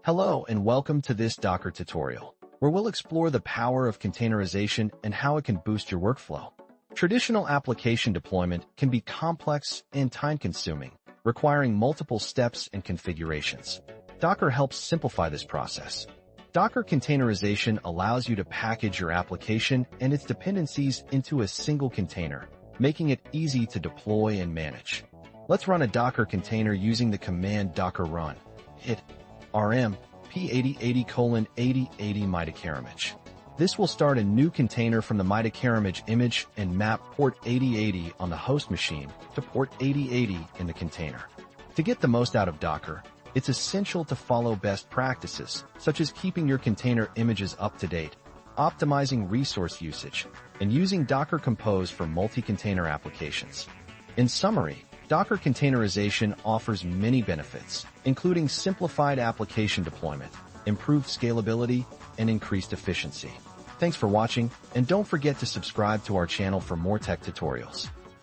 Hello and welcome to this Docker tutorial, where we'll explore the power of containerization and how it can boost your workflow. Traditional application deployment can be complex and time-consuming, requiring multiple steps and configurations. Docker helps simplify this process. Docker containerization allows you to package your application and its dependencies into a single container, making it easy to deploy and manage. Let's run a Docker container using the command docker run. Hit rm p8080:8080 mitacaramage. This will start a new container from the mitacaramage image and map port 8080 on the host machine to port 8080 in the container. To get the most out of Docker, it's essential to follow best practices, such as keeping your container images up to date, optimizing resource usage, and using Docker Compose for multi-container applications. In summary, Docker containerization offers many benefits, including simplified application deployment, improved scalability, and increased efficiency. Thanks for watching, and don't forget to subscribe to our channel for more tech tutorials.